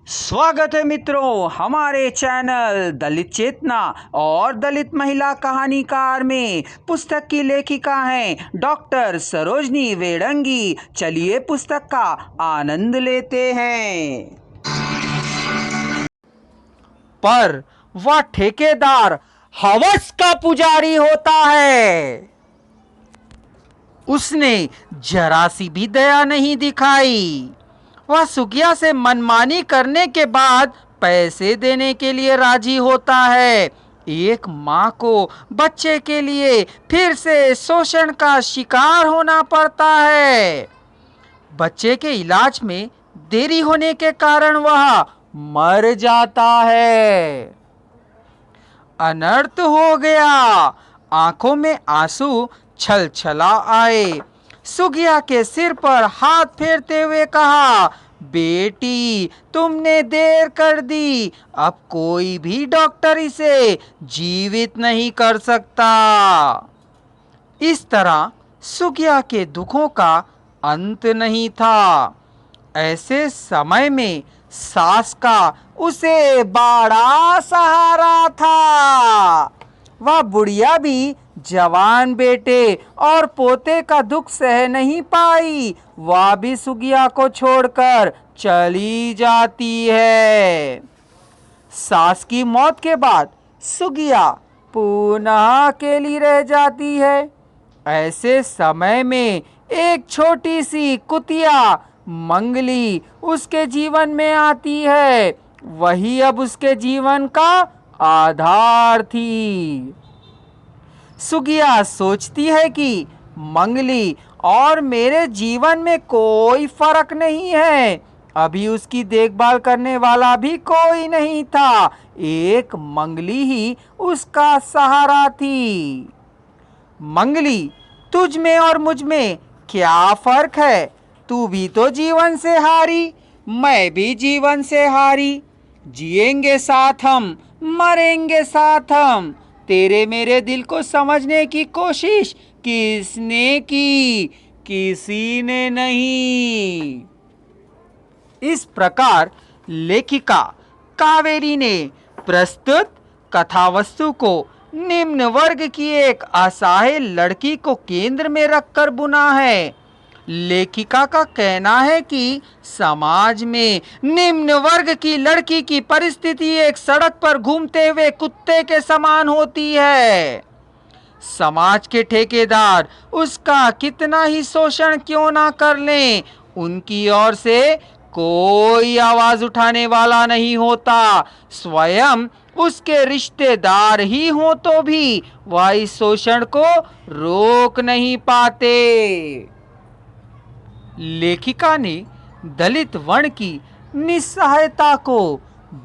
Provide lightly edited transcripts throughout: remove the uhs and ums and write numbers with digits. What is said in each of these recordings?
स्वागत है मित्रों हमारे चैनल दलित चेतना और दलित महिला कहानीकार में। पुस्तक की लेखिका हैं डॉक्टर सरोजनी वेडंगी। चलिए पुस्तक का आनंद लेते हैं। पर वह ठेकेदार हवस का पुजारी होता है। उसने जरा सी भी दया नहीं दिखाई। वह सुगिया से मनमानी करने के बाद पैसे देने के लिए राजी होता है। एक माँ को बच्चे के लिए फिर से शोषण का शिकार होना पड़ता है। बच्चे के इलाज में देरी होने के कारण वह मर जाता है। अनर्थ हो गया। आंखों में आंसू छलछला आए। सुगिया के सिर पर हाथ फेरते हुए कहा, बेटी तुमने देर कर दी। अब कोई भी डॉक्टर इसे जीवित नहीं कर सकता। इस तरह सुगिया के दुखों का अंत नहीं था। ऐसे समय में सास का उसे बड़ा सहारा था। वह बुढ़िया भी जवान बेटे और पोते का दुख सह नहीं पाई। वह भी सुगिया को छोड़कर चली जाती है। सास की मौत के बाद सुगिया पुनः अकेली रह जाती है। ऐसे समय में एक छोटी सी कुतिया मंगली उसके जीवन में आती है। वही अब उसके जीवन का आधार थी। सुगिया सोचती है कि मंगली और मेरे जीवन में कोई फर्क नहीं है। अभी उसकी देखभाल करने वाला भी कोई नहीं था। एक मंगली ही उसका सहारा थी। मंगली, तुझ में और मुझ में क्या फर्क है? तू भी तो जीवन से हारी, मैं भी जीवन से हारी। जिएंगे साथ हम, मरेंगे साथ हम। तेरे मेरे दिल को समझने की कोशिश किसने की? किसी ने नहीं। इस प्रकार लेखिका कावेरी ने प्रस्तुत कथावस्तु को निम्न वर्ग की एक असहाय लड़की को केंद्र में रखकर बुना है। लेखिका का कहना है कि समाज में निम्न वर्ग की लड़की की परिस्थिति एक सड़क पर घूमते हुए कुत्ते के समान होती है। समाज के ठेकेदार उसका कितना ही शोषण क्यों ना कर लें, उनकी ओर से कोई आवाज उठाने वाला नहीं होता। स्वयं उसके रिश्तेदार ही हो तो भी वह इस शोषण को रोक नहीं पाते। लेखिका ने दलित वर्ण की निस्सहायता को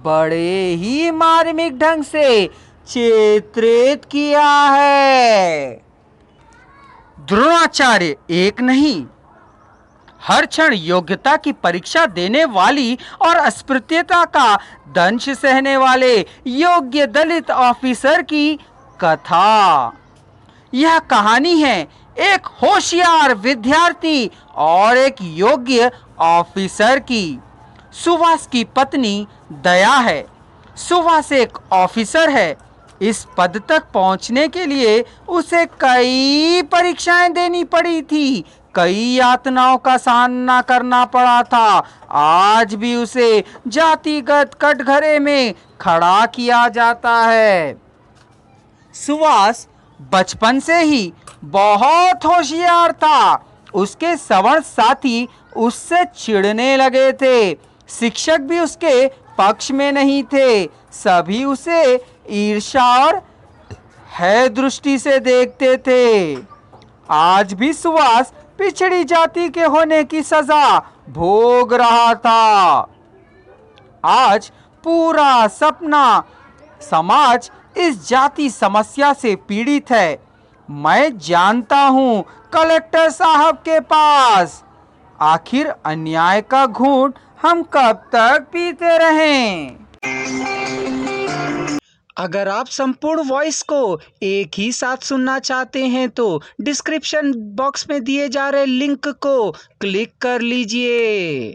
बड़े ही मार्मिक ढंग से चित्रित किया है। द्रोणाचार्य एक नहीं, हर क्षण योग्यता की परीक्षा देने वाली और अस्पृश्यता का दंश सहने वाले योग्य दलित ऑफिसर की कथा। यह कहानी है एक होशियार विद्यार्थी और एक योग्य ऑफिसर की। सुभाष की पत्नी दया है। सुभाष एक ऑफिसर है। इस पद तक पहुंचने के लिए उसे कई परीक्षाएं देनी पड़ी थी, कई यातनाओं का सामना करना पड़ा था। आज भी उसे जातिगत कटघरे में खड़ा किया जाता है। सुभाष बचपन से ही बहुत होशियार था। उसके सवर्ण साथी उससे चिढ़ने लगे थे। शिक्षक भी उसके पक्ष में नहीं थे। सभी उसे ईर्ष्या और है दृष्टि से देखते थे। आज भी सुभाष पिछड़ी जाति के होने की सजा भोग रहा था। आज पूरा सपना समाज इस जाति समस्या से पीड़ित है। मैं जानता हूं कलेक्टर साहब के पास। आखिर अन्याय का घूंट हम कब तक पीते रहें? अगर आप संपूर्ण वॉइस को एक ही साथ सुनना चाहते हैं तो डिस्क्रिप्शन बॉक्स में दिए जा रहे लिंक को क्लिक कर लीजिए।